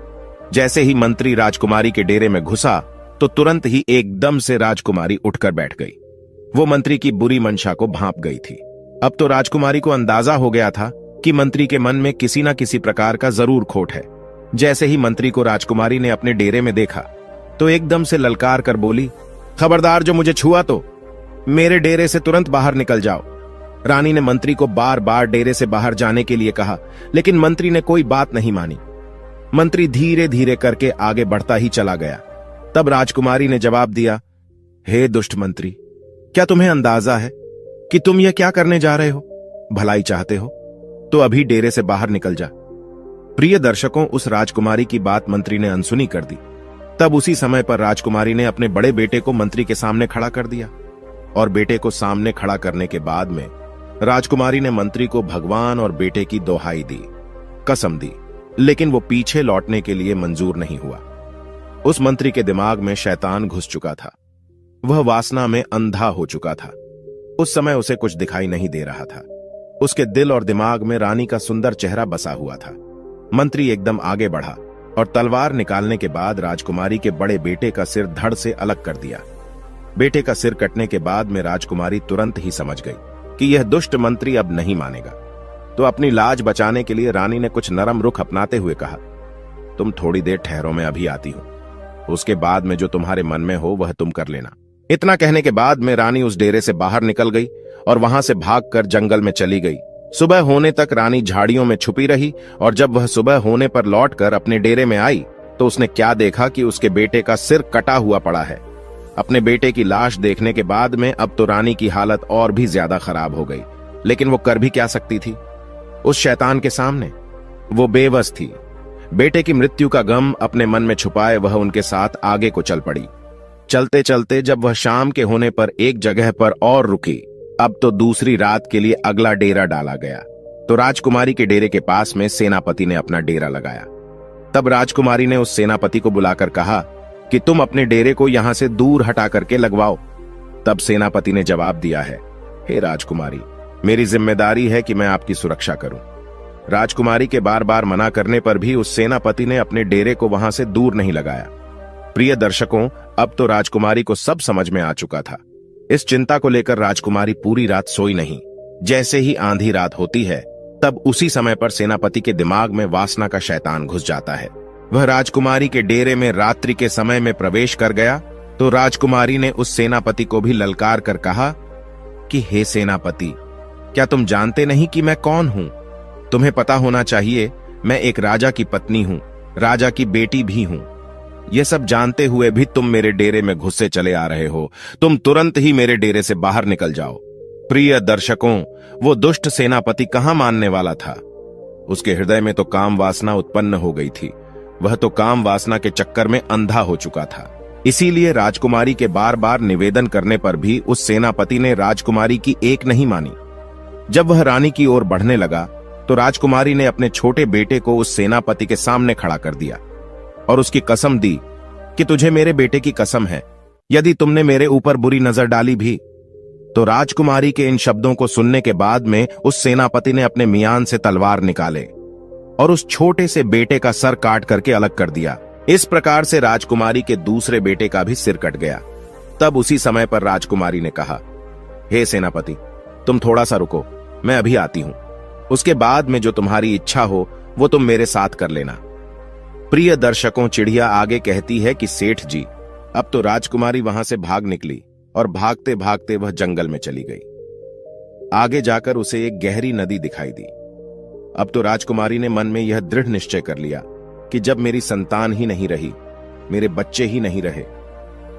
जैसे ही मंत्री राजकुमारी के डेरे में घुसा तो तुरंत ही एकदम से राजकुमारी उठकर बैठ गई। वो मंत्री की बुरी मंशा को भांप गई थी। अब तो राजकुमारी को अंदाजा हो गया था कि मंत्री के मन में किसी न किसी प्रकार का जरूर खोट है। जैसे ही मंत्री को राजकुमारी ने अपने डेरे में देखा तो एकदम से ललकार कर बोली, खबरदार, जो मुझे छुआ तो मेरे डेरे से तुरंत बाहर निकल जाओ। रानी ने मंत्री को बार बार डेरे से बाहर जाने के लिए कहा, लेकिन मंत्री ने कोई बात नहीं मानी। मंत्री धीरे धीरे करके आगे बढ़ता ही चला गया। तब राजकुमारी ने जवाब दिया, हे दुष्ट मंत्री, क्या तुम्हें अंदाजा है कि तुम यह क्या करने जा रहे हो? भलाई चाहते हो तो अभी डेरे से बाहर निकल जा। प्रिय दर्शकों, उस राजकुमारी की बात मंत्री ने अनसुनी कर दी। तब उसी समय पर राजकुमारी ने अपने बड़े बेटे को मंत्री के सामने खड़ा कर दिया और बेटे को सामने खड़ा करने के बाद में राजकुमारी ने मंत्री को भगवान और बेटे की दोहाई दी, कसम दी, लेकिन वो पीछे लौटने के लिए मंजूर नहीं हुआ। उस मंत्री के दिमाग में शैतान घुस चुका था। वह वासना में अंधा हो चुका था। उस समय उसे कुछ दिखाई नहीं दे रहा था। उसके दिल और दिमाग में रानी का सुंदर चेहरा बसा हुआ था। मंत्री एकदम आगे बढ़ा और तलवार निकालने के बाद राजकुमारी के बड़े बेटे का सिर धड़ से अलग कर दिया। बेटे का सिर कटने के बाद में राजकुमारी तुरंत ही समझ गई कि यह दुष्ट मंत्री अब नहीं मानेगा। तो अपनी लाज बचाने के लिए रानी ने कुछ नरम रुख अपनाते हुए कहा, तुम थोड़ी देर ठहरो, मैं अभी आती हूं। उसके बाद में जो तुम्हारे मन में हो वह तुम कर लेना। इतना कहने के बाद में रानी उस डेरे से बाहर निकल गई और वहां से भागकर जंगल में चली गई। सुबह होने तक रानी झाड़ियों में छुपी रही और जब वह सुबह होने पर लौटकर अपने डेरे में आई तो उसने क्या देखा कि उसके बेटे का सिर कटा हुआ पड़ा है। अपने बेटे की लाश देखने के बाद में अब तो रानी की हालत और भी ज्यादा खराब हो गई, लेकिन वो कर भी क्या सकती थी उस शैतान के सामने? वो बेबस थी। बेटे की मृत्यु का गम अपने मन में छुपाए वह उनके साथ आगे को चल पड़ी। चलते चलते जब वह शाम के होने पर एक जगह पर और रुकी, अब तो दूसरी रात के लिए अगला डेरा डाला गया। तो राजकुमारी के डेरे के पास में सेनापति ने अपना डेरा लगाया। तब राजकुमारी ने उस सेनापति को बुलाकर कहा कि तुम अपने डेरे को यहां से दूर हटा करके लगवाओ। तब सेनापति ने जवाब दिया है, हे राजकुमारी, मेरी जिम्मेदारी है कि मैं आपकी सुरक्षा करूं। राजकुमारी के बार बार मना करने पर भी उस सेनापति ने अपने डेरे को वहां से दूर नहीं लगाया। प्रिय दर्शकों, अब तो राजकुमारी को सब समझ में आ चुका था। इस चिंता को लेकर राजकुमारी पूरी रात सोई नहीं। जैसे ही आंधी रात होती है तब उसी समय पर सेनापति के दिमाग में वासना का शैतान घुस जाता है। वह राजकुमारी के डेरे में रात्रि के समय में प्रवेश कर गया तो राजकुमारी ने उस सेनापति को भी ललकार कर कहा कि हे सेनापति, क्या तुम जानते नहीं कि मैं कौन हूं? तुम्हें पता होना चाहिए, मैं एक राजा की पत्नी हूं, राजा की बेटी भी हूं। यह सब जानते हुए भी तुम मेरे डेरे में घुसे चले आ रहे हो। तुम तुरंत ही मेरे डेरे से बाहर निकल जाओ। प्रिय दर्शकों, वो दुष्ट सेनापति कहां मानने वाला था। उसके हृदय में तो काम वासना उत्पन्न हो गई थी। वह तो काम वासना के चक्कर में अंधा हो चुका था। इसीलिए राजकुमारी के बार बार निवेदन करने पर भी उस सेनापति ने राजकुमारी की एक नहीं मानी। जब वह रानी की ओर बढ़ने लगा तो राजकुमारी ने अपने छोटे बेटे को उस सेनापति के सामने खड़ा कर दिया और उसकी कसम दी कि तुझे मेरे बेटे की कसम है, यदि तुमने मेरे ऊपर बुरी नजर डाली भी। तो राजकुमारी के इन शब्दों को सुनने के बाद में उस सेनापति ने अपने मियान से तलवार निकाले और उस छोटे से बेटे का सर काट करके अलग कर दिया। इस प्रकार से राजकुमारी के दूसरे बेटे का भी सिर कट गया। तब उसी समय पर राजकुमारी ने कहा, हे सेनापति, तुम थोड़ा सा रुको, मैं अभी आती हूं। उसके बाद में जो तुम्हारी इच्छा हो वो तुम मेरे साथ कर लेना। प्रिय दर्शकों, चिड़िया आगे कहती है कि सेठ जी, अब तो राजकुमारी वहां से भाग निकली और भागते भागते वह जंगल में चली गई। आगे जाकर उसे एक गहरी नदी दिखाई दी। अब तो राजकुमारी ने मन में यह दृढ़ निश्चय कर लिया कि जब मेरी संतान ही नहीं रही, मेरे बच्चे ही नहीं रहे,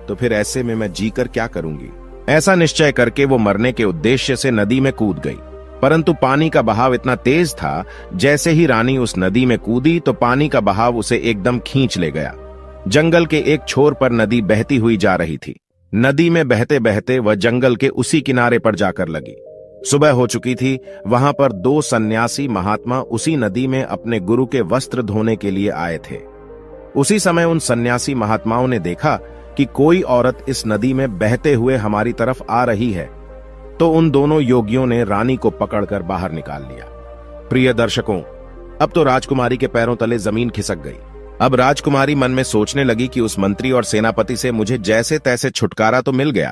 तो फिर ऐसे में मैं जीकर क्या करूंगी। ऐसा निश्चय करके वो मरने के उद्देश्य से नदी में कूद गई। परंतु पानी का बहाव इतना तेज था, जैसे ही रानी उस नदी में कूदी तो पानी का बहाव उसे एकदम खींच ले गया। जंगल के एक छोर पर नदी बहती हुई जा रही थी। नदी में बहते बहते वह जंगल के उसी किनारे पर जाकर लगी। सुबह हो चुकी थी। वहां पर 2 सन्यासी महात्मा उसी नदी में अपने गुरु के वस्त्र धोने के लिए आए थे। उसी समय उन सन्यासी महात्माओं ने देखा कि कोई औरत इस नदी में बहते हुए हमारी तरफ आ रही है, तो उन दोनों योगियों ने रानी को पकड़कर बाहर निकाल लिया। प्रिय दर्शकों, अब तो राजकुमारी के पैरों तले जमीन खिसक गई। अब राजकुमारी मन में सोचने लगी कि उस मंत्री और सेनापति से मुझे जैसे तैसे छुटकारा तो मिल गया,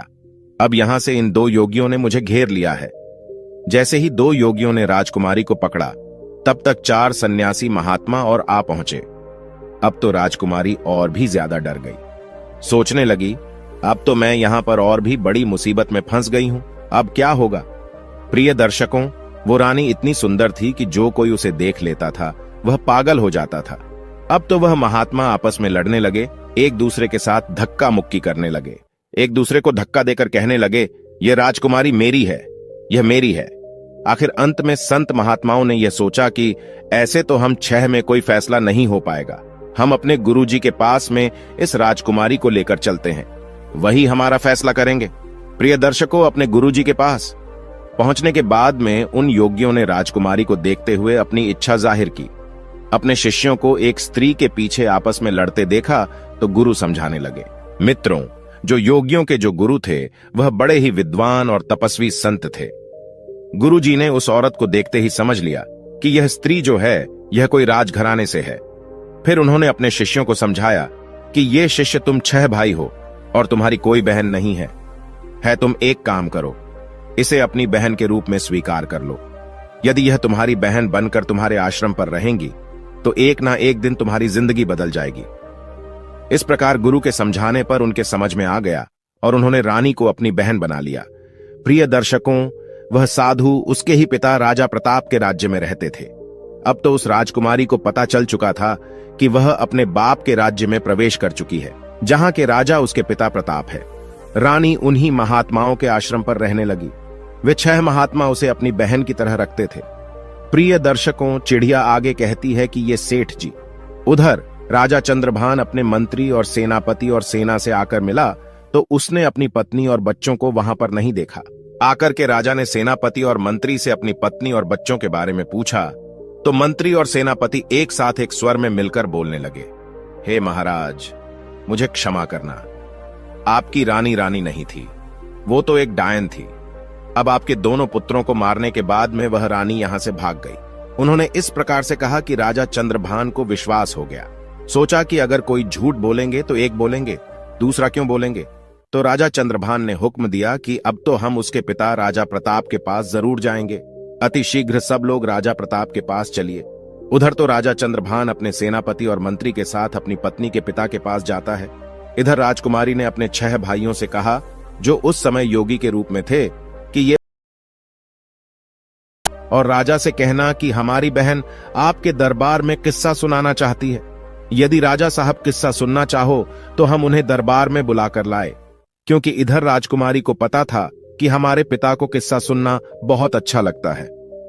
अब यहां से इन 2 योगियों ने मुझे घेर लिया है। जैसे ही 2 योगियों ने राजकुमारी को पकड़ा, तब तक 4 सन्यासी महात्मा और आ पहुंचे। अब तो राजकुमारी और भी ज्यादा डर गई। सोचने लगी, अब तो मैं यहां पर और भी बड़ी मुसीबत में फंस गई हूं, अब क्या होगा। प्रिय दर्शकों, वो रानी इतनी सुंदर थी कि जो कोई उसे देख लेता था वह पागल हो जाता था। अब तो वह महात्मा आपस में लड़ने लगे, एक दूसरे के साथ धक्का मुक्की करने लगे, एक दूसरे को धक्का देकर कहने लगे, यह राजकुमारी मेरी है, यह मेरी है। आखिर अंत में संत महात्माओं ने यह सोचा कि ऐसे तो हम 6 में कोई फैसला नहीं हो पाएगा, हम अपने गुरुजी के पास में इस राजकुमारी को लेकर चलते हैं, वही हमारा फैसला करेंगे। प्रिय दर्शकों, अपने गुरुजी के पास पहुंचने के बाद में उन योगियों ने राजकुमारी को देखते हुए अपनी इच्छा जाहिर की। अपने शिष्यों को एक स्त्री के पीछे आपस में लड़ते देखा तो गुरु समझाने लगे। मित्रों, जो योगियों के जो गुरु थे वह बड़े ही विद्वान और तपस्वी संत थे। गुरुजी ने उस औरत को देखते ही समझ लिया कि यह स्त्री जो है यह कोई राजघराने से है। फिर उन्होंने अपने शिष्यों को समझाया कि ये शिष्य तुम 6 भाई हो और तुम्हारी कोई बहन नहीं है। तुम एक काम करो, इसे अपनी बहन के रूप में स्वीकार कर लो। यदि यह तुम्हारी बहन बनकर तुम्हारे आश्रम पर रहेंगी तो एक ना एक दिन तुम्हारी जिंदगी बदल जाएगी। इस प्रकार गुरु के समझाने पर उनके समझ में आ गया और उन्होंने रानी को अपनी बहन बना लिया। प्रिय दर्शकों, वह साधु उसके ही पिता राजा प्रताप के राज्य में रहते थे। अब तो उस राजकुमारी को पता चल चुका था कि वह अपने बाप के राज्य में प्रवेश कर चुकी है, जहां के राजा उसके पिता प्रताप है। रानी उन्हीं महात्माओं के आश्रम पर रहने लगी। वे 6 महात्मा उसे अपनी बहन की तरह रखते थे। प्रिय दर्शकों, चिड़िया आगे कहती है कि ये सेठ जी। उधर राजा चंद्रभान अपने मंत्री और सेनापति और सेना से आकर मिला तो उसने अपनी पत्नी और बच्चों को वहां पर नहीं देखा। आकर के राजा ने सेनापति और मंत्री से अपनी पत्नी और बच्चों के बारे में पूछा तो मंत्री और सेनापति एक साथ एक स्वर में मिलकर बोलने लगे, हे महाराज, मुझे क्षमा करना, आपकी रानी रानी नहीं थी, वो तो एक डायन थी। अब आपके दोनों पुत्रों को मारने के बाद में वह रानी यहां से भाग गई। उन्होंने इस प्रकार से कहा कि राजा चंद्रभान को विश्वास हो गया। सोचा कि अगर कोई झूठ बोलेंगे तो एक बोलेंगे, दूसरा क्यों बोलेंगे। तो राजा चंद्रभान ने हुक्म दिया कि अब तो हम उसके पिता राजा प्रताप के पास जरूर जाएंगे। अति शीघ्र सब लोग राजा प्रताप के पास चलिए। उधर तो राजा चंद्रभान अपने सेनापति और मंत्री के साथ अपनी पत्नी के पिता के पास जाता है। इधर राजकुमारी ने अपने 6 भाइयों से कहा, जो उस समय योगी के रूप में थे, कि ये और राजा से कहना कि हमारी बहन आपके दरबार में किस्सा सुनाना चाहती है। यदि राजा साहब किस्सा सुनना चाहो तो हम उन्हें दरबार में बुलाकर लाए, क्योंकि इधर राजकुमारी को पता था कि हमारे पिता को किस्सा सुनना बहुत अच्छा लगता है।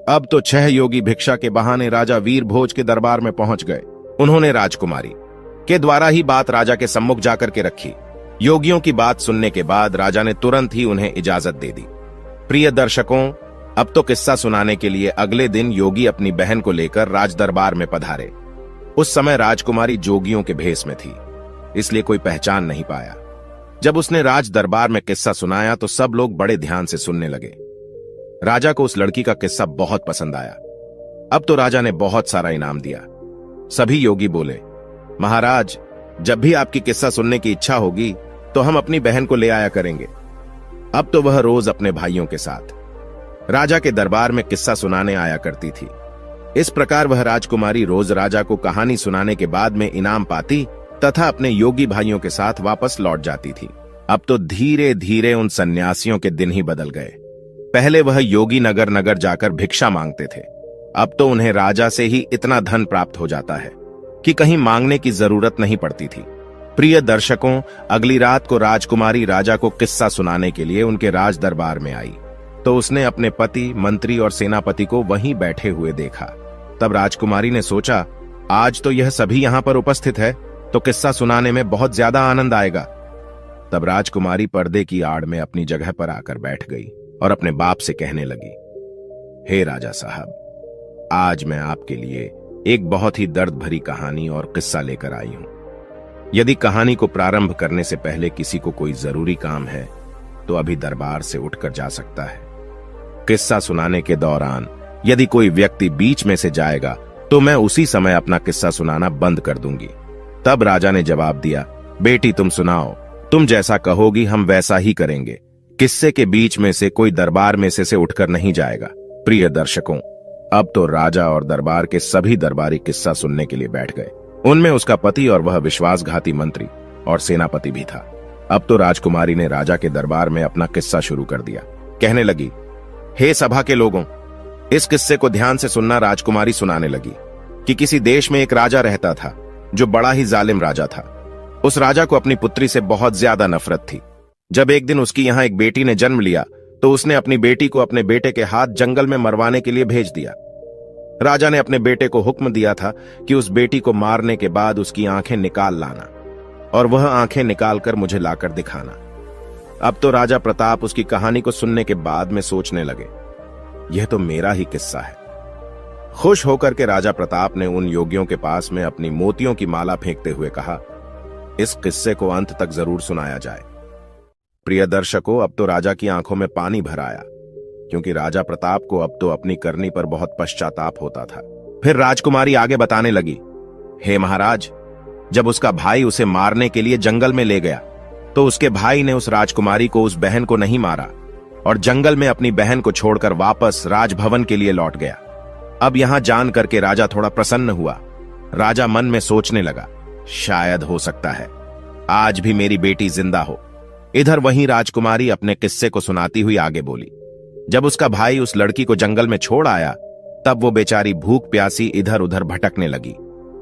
अब तो 6 योगी भिक्षा के बहाने राजा वीर भोज के दरबार में पहुंच गए। उन्होंने राजकुमारी के द्वारा ही बात राजा के सम्मुख जाकर के रखी। योगियों की बात सुनने के बाद राजा ने तुरंत ही उन्हें इजाजत दे दी। प्रिय दर्शकों, अब तो किस्सा सुनाने के लिए अगले दिन योगी अपनी बहन को लेकर राज दरबार में पधारे। उस समय राजकुमारी जोगियों के भेष में थी, इसलिए कोई पहचान नहीं पाया। जब उसने राज दरबार में किस्सा सुनाया तो सब लोग बड़े ध्यान से सुनने लगे। राजा को उस लड़की का किस्सा बहुत पसंद आया। अब तो राजा ने बहुत सारा इनाम दिया। सभी योगी बोले, महाराज, जब भी आपकी किस्सा सुनने की इच्छा होगी तो हम अपनी बहन को ले आया करेंगे। अब तो वह रोज अपने भाइयों के साथ राजा के दरबार में किस्सा सुनाने आया करती थी। इस प्रकार वह राजकुमारी रोज राजा को कहानी सुनाने के बाद में इनाम पाती तथा अपने योगी भाइयों के साथ वापस लौट जाती थी। अब तो धीरे धीरे उन सन्यासियों के दिन ही बदल गए। पहले वह योगी नगर नगर जाकर भिक्षा मांगते थे, अब तो उन्हें राजा से ही इतना धन प्राप्त हो जाता है कि कहीं मांगने की जरूरत नहीं पड़ती थी। प्रिय दर्शकों, अगली रात को राजकुमारी राजा को किस्सा सुनाने के लिए उनके राज दरबार में आई तो उसने अपने पति, मंत्री और सेनापति को वहीं बैठे हुए देखा। तब राजकुमारी ने सोचा, आज तो यह सभी यहां पर उपस्थित है तो किस्सा सुनाने में बहुत ज्यादा आनंद आएगा। तब राजकुमारी पर्दे की आड़ में अपनी जगह पर आकर बैठ गई और अपने बाप से कहने लगी, हे राजा साहब, आज मैं आपके लिए एक बहुत ही दर्द भरी कहानी और किस्सा लेकर आई हूं। यदि कहानी को प्रारंभ करने से पहले किसी को कोई जरूरी काम है तो अभी दरबार से उठकर जा सकता है। किस्सा सुनाने के दौरान यदि कोई व्यक्ति बीच में से जाएगा तो मैं उसी समय अपना किस्सा सुनाना बंद कर दूंगी। तब राजा ने जवाब दिया, बेटी तुम सुनाओ, तुम जैसा कहोगी हम वैसा ही करेंगे। किस्से के बीच में से कोई दरबार में से उठकर नहीं जाएगा। प्रिय दर्शकों, अब तो राजा और दरबार के सभी दरबारी किस्सा सुनने के लिए बैठ गए। उनमें उसका पति और वह विश्वासघाती मंत्री और सेनापति भी था। अब तो राजकुमारी ने राजा के दरबार में अपना किस्सा शुरू कर दिया। कहने लगी, हे सभा के लोगों, इस किस्से को ध्यान से सुनना। राजकुमारी सुनाने लगी कि किसी देश में एक राजा रहता था जो बड़ा ही जालिम राजा था। उस राजा को अपनी पुत्री से बहुत ज्यादा नफरत थी। जब एक दिन उसकी यहां एक बेटी ने जन्म लिया तो उसने अपनी बेटी को अपने बेटे के हाथ जंगल में मरवाने के लिए भेज दिया। राजा ने अपने बेटे को हुक्म दिया था कि उस बेटी को मारने के बाद उसकी आंखें निकाल लाना और वह आंखें निकालकर मुझे लाकर दिखाना। अब तो राजा प्रताप उसकी कहानी को सुनने के बाद में सोचने लगे, यह तो मेरा ही किस्सा है। खुश होकर के राजा प्रताप ने उन योगियों के पास में अपनी मोतियों की माला फेंकते हुए कहा, इस किस्से को अंत तक जरूर सुनाया जाए। प्रिय दर्शकों, अब तो राजा की आंखों में पानी भर आया, क्योंकि राजा प्रताप को अब तो अपनी करनी पर बहुत पश्चाताप होता था। फिर राजकुमारी आगे बताने लगी, हे महाराज, जब उसका भाई उसे मारने के लिए जंगल में ले गया तो उसके भाई ने उस राजकुमारी को, उस बहन को नहीं मारा और जंगल में अपनी बहन को छोड़कर वापस राजभवन के लिए लौट गया। अब यहां जान करके राजा थोड़ा प्रसन्न हुआ। राजा मन में सोचने लगा, शायद हो सकता है आज भी मेरी बेटी जिंदा हो। इधर वहीं राजकुमारी अपने किस्से को सुनाती हुई आगे बोली, जब उसका भाई उस लड़की को जंगल में छोड़ आया तब वो बेचारी भूख प्यासी इधर उधर भटकने लगी।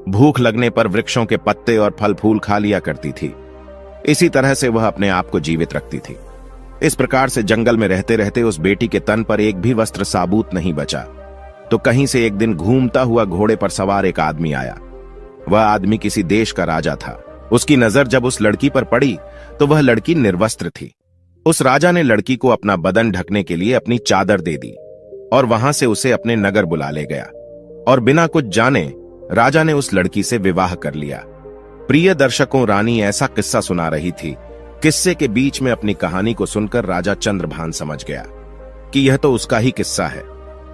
भूख लगने पर वृक्षों के पत्ते और फल फूल खा लिया करती थी। इसी तरह से वह अपने आप को जीवित रखती थी। इस प्रकार से जंगल में रहते रहते उस बेटी के तन पर एक भी वस्त्र साबूत नहीं बचा। तो कहीं से एक दिन घूमता हुआ घोड़े पर सवार एक आदमी आया। वह आदमी किसी देश का राजा था। उसकी नजर जब उस लड़की पर पड़ी तो वह लड़की निर्वस्त्र थी। उस राजा ने लड़की को अपना बदन ढकने के लिए अपनी चादर दे दी और वहां से उसे अपने नगर बुला ले गया और बिना कुछ जाने राजा ने उस लड़की से विवाह कर लिया। प्रिय दर्शकों, रानी ऐसा किस्सा सुना रही थी। किस्से के बीच में अपनी कहानी को सुनकर राजा चंद्रभान समझ गया कि यह तो उसका ही किस्सा है।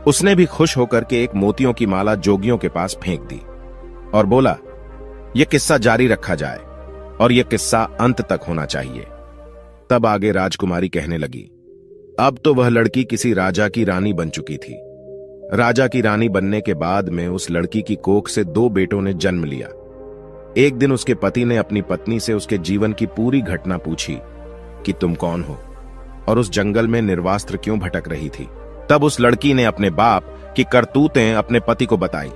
उसने भी खुश होकर के एक मोतियों की माला जोगियों के पास फेंक दी और बोला, यह किस्सा जारी रखा जाए और यह किस्सा अंत तक होना चाहिए। तब आगे राजकुमारी कहने लगी, अब तो वह लड़की किसी राजा की रानी बन चुकी थी। राजा की रानी बनने के बाद में उस लड़की की कोख से 2 बेटों ने जन्म लिया। एक दिन उसके पति ने अपनी पत्नी से उसके जीवन की पूरी घटना पूछी कि तुम कौन हो और उस जंगल में निर्वास्त्र क्यों भटक रही थी। तब उस लड़की ने अपने बाप की करतूतें अपने पति को बताई।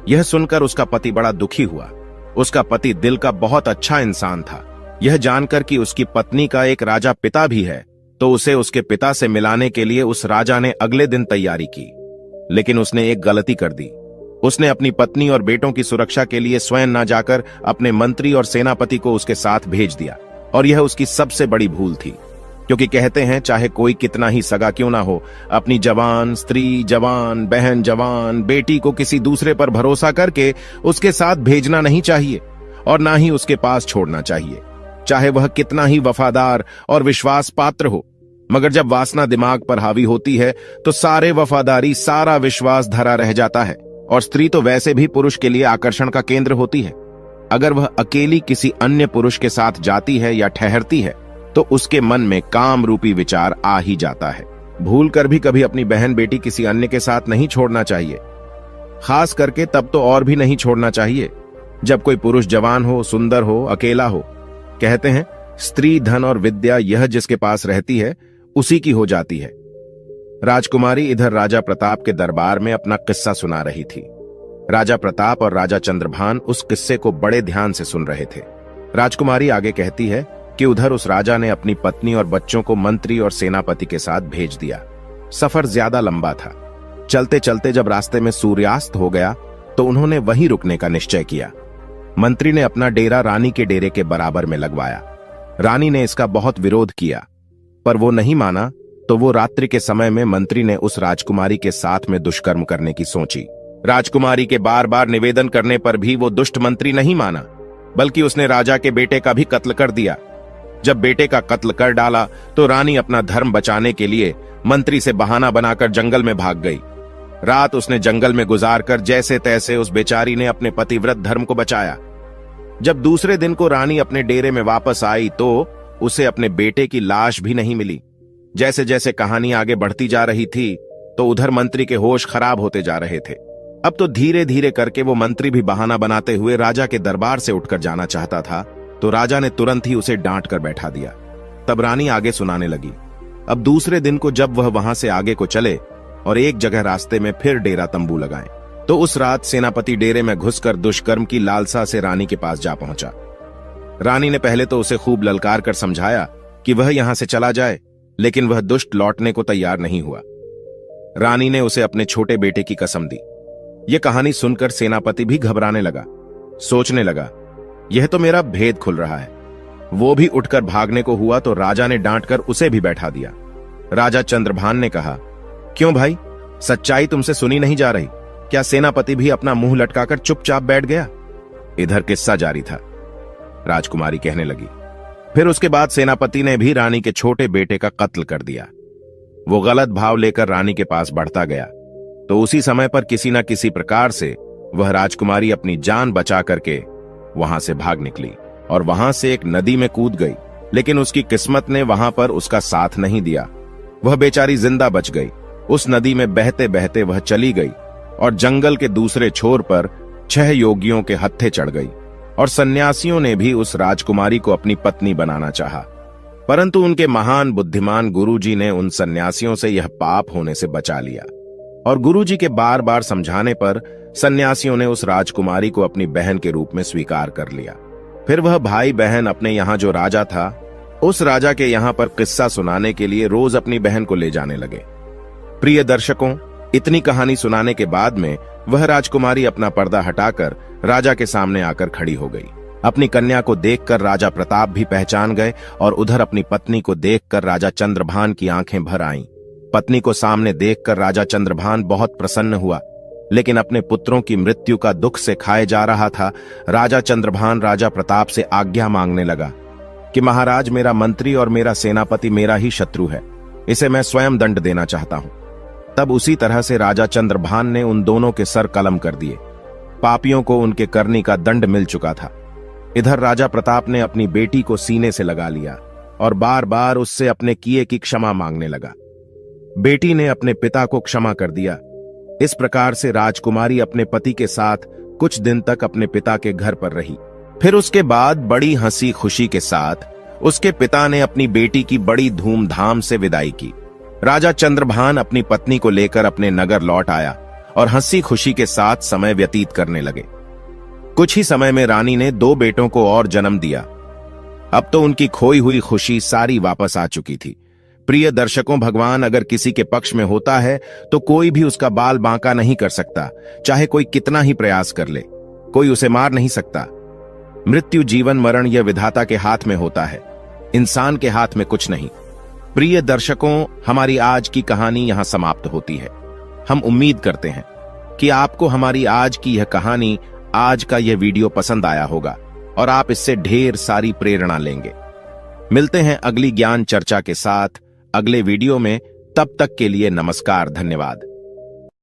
यह सुनकर उसका पति बड़ा दुखी हुआ। उसका पति दिल का बहुत अच्छा इंसान था। यह जानकर कि उसकी पत्नी का एक राजा पिता भी है तो उसे उसके पिता से मिलाने के लिए उस राजा ने अगले दिन तैयारी की। लेकिन उसने एक गलती कर दी। उसने अपनी पत्नी और बेटों की सुरक्षा के लिए स्वयं न जाकर अपने मंत्री और सेनापति को उसके साथ भेज दिया, और यह उसकी सबसे बड़ी भूल थी। क्योंकि कहते हैं चाहे कोई कितना ही सगा क्यों ना हो, अपनी जवान स्त्री, जवान बहन, जवान बेटी को किसी दूसरे पर भरोसा करके उसके साथ भेजना नहीं चाहिए और ना ही उसके पास छोड़ना चाहिए, चाहे वह कितना ही वफादार और विश्वास पात्र हो। मगर जब वासना दिमाग पर हावी होती है तो सारे वफादारी, सारा विश्वास धरा रह जाता है, और स्त्री तो वैसे भी पुरुष के लिए आकर्षण का केंद्र होती है। अगर वह अकेली किसी अन्य पुरुष के साथ जाती है या ठहरती है तो उसके मन में काम रूपी विचार आ ही जाता है। भूल कर भी कभी अपनी बहन बेटी किसी अन्य के साथ नहीं छोड़ना चाहिए, खास करके तब तो और भी नहीं छोड़ना चाहिए जब कोई पुरुष जवान हो, सुंदर हो, अकेला हो। कहते हैं स्त्री, धन और विद्या यह जिसके पास रहती है उसी की हो जाती है। राजकुमारी इधर राजा प्रताप के दरबार में अपना किस्सा सुना रही थी। राजा प्रताप और राजा चंद्रभान उस किस्से को बड़े ध्यान से सुन रहे थे। राजकुमारी आगे कहती है कि उधर उस राजा ने अपनी पत्नी और बच्चों को मंत्री और सेनापति के साथ भेज दिया। सफर ज्यादा लंबा था। चलते चलते जब रास्ते में सूर्यास्त हो गया तो उन्होंने वहीं रुकने का निश्चय किया। मंत्री ने अपना डेरा रानी के डेरे के बराबर में लगवाया। रानी ने इसका बहुत विरोध किया, पर वो नहीं माना, तो वो रात्रि के समय में मंत्री ने उस राजकुमारी के साथ में दुष्कर्म करने की सोची। राजकुमारी के बार बार निवेदन करने पर भी वो दुष्ट मंत्री नहीं माना, बल्कि उसने राजा के बेटे का भी कत्ल कर दिया। जब बेटे का कत्ल कर डाला तो रानी अपना धर्म बचाने के लिए मंत्री से बहाना बनाकर जंगल में भाग गई। रात उसने जंगल में गुजारकर जैसे तैसे उस बेचारी ने अपने पतिव्रत धर्म को बचाया। जब दूसरे दिन को रानी अपने डेरे में वापस आई तो उसे अपने बेटे की लाश भी नहीं मिली। जैसे जैसे कहानी आगे बढ़ती जा रही थी तो उधर मंत्री के होश खराब होते जा रहे थे। अब तो धीरे धीरे करके वो मंत्री भी बहाना बनाते हुए राजा के दरबार से उठकर जाना चाहता था, तो राजा ने तुरंत ही उसे डांट कर बैठा दिया। तब रानी आगे सुनाने लगी। अब दूसरे दिन को जब वह वहां से आगे को चले और एक जगह रास्ते में फिर डेरा तंबू लगाए, तो उस रात सेनापति डेरे में घुसकर दुष्कर्म की लालसा से रानी के पास जा पहुंचा। रानी ने पहले तो उसे खूब ललकार कर समझाया कि वह यहां से चला जाए, लेकिन वह दुष्ट लौटने को तैयार नहीं हुआ। रानी ने उसे अपने छोटे बेटे की कसम दी। यह कहानी सुनकर सेनापति भी घबराने लगा। सोचने लगा, यह तो मेरा भेद खुल रहा है। वो भी उठकर भागने को हुआ तो राजा ने डांटकर उसे भी बैठा दिया। राजा चंद्रभान ने कहा, क्यों भाई, सच्चाई तुमसे सुनी नहीं जा रही? क्या सेनापति भी अपना मुंह लटकाकर चुपचाप बैठ गया? इधर किस्सा जारी था। राजकुमारी कहने लगी, फिर उसके बाद सेनापति ने भी रानी के छोटे बेटे का कत्ल कर दिया। वो गलत भाव लेकर रानी के पास बढ़ता गया, तो उसी समय पर किसी न किसी प्रकार से वह राजकुमारी अपनी जान बचा करके वहां से भाग निकली और वहां से एक नदी में कूद गई। लेकिन उसकी किस्मत ने वहां पर उसका साथ नहीं दिया। वह बेचारी जिंदा बच गई। उस नदी में बहते बहते वह चली गई और जंगल के दूसरे छोर पर 6 योगियों के हत्थे चढ़ गई, और सन्यासियों ने भी उस राजकुमारी को अपनी पत्नी बनाना चाहा। परंतु उनके महान बुद्धिमान गुरुजी ने उन सन्यासियों से यह पाप होने से बचा लिया, और गुरुजी के बार बार समझाने पर सन्यासियों ने उस राजकुमारी को अपनी बहन के रूप में स्वीकार कर लिया। फिर वह भाई बहन अपने यहाँ जो राजा था, उस राजा के यहाँ पर किस्सा सुनाने के लिए रोज अपनी बहन को ले जाने लगे। प्रिय दर्शकों, इतनी कहानी सुनाने के बाद में वह राजकुमारी अपना पर्दा हटाकर राजा के सामने आकर खड़ी हो गई। अपनी कन्या को देखकर राजा प्रताप भी पहचान गए, और उधर अपनी पत्नी को देखकर राजा चंद्रभान की आंखें भर आईं। पत्नी को सामने देखकर राजा चंद्रभान बहुत प्रसन्न हुआ, लेकिन अपने पुत्रों की मृत्यु का दुख से खाए जा रहा था। राजा चंद्रभान राजा प्रताप से आज्ञा मांगने लगा कि महाराज, मेरा मंत्री और मेरा सेनापति मेरा ही शत्रु है, इसे मैं स्वयं दंड देना चाहता हूं। तब उसी तरह से राजा चंद्रभान ने उन दोनों के सर कलम कर दिए। पापियों को उनके करनी का दंड मिल चुका था। इधर राजा प्रताप ने अपनी बेटी को सीने से लगा लिया और बार बार उससे अपने किए की क्षमा मांगने लगा। बेटी ने अपने पिता को क्षमा कर दिया। इस प्रकार से राजकुमारी अपने पति के साथ कुछ दिन तक अपने पिता के घर पर रही। फिर उसके बाद बड़ी हंसी खुशी के साथ उसके पिता ने अपनी बेटी की बड़ी धूमधाम से विदाई की। राजा चंद्रभान अपनी पत्नी को लेकर अपने नगर लौट आया और हंसी खुशी के साथ समय व्यतीत करने लगे। कुछ ही समय में रानी ने 2 बेटों को और जन्म दिया। अब तो उनकी खोई हुई खुशी सारी वापस आ चुकी थी। प्रिय दर्शकों, भगवान अगर किसी के पक्ष में होता है तो कोई भी उसका बाल बांका नहीं कर सकता, चाहे कोई कितना ही प्रयास कर ले। कोई उसे मार नहीं सकता। मृत्यु, जीवन, मरण यह विधाता के हाथ में होता है, इंसान के हाथ में कुछ नहीं। प्रिय दर्शकों, हमारी आज की कहानी यहां समाप्त होती है। हम उम्मीद करते हैं कि आपको हमारी आज की यह कहानी, आज का यह वीडियो पसंद आया होगा और आप इससे ढेर सारी प्रेरणा लेंगे। मिलते हैं अगली ज्ञान चर्चा के साथ अगले वीडियो में। तब तक के लिए नमस्कार, धन्यवाद।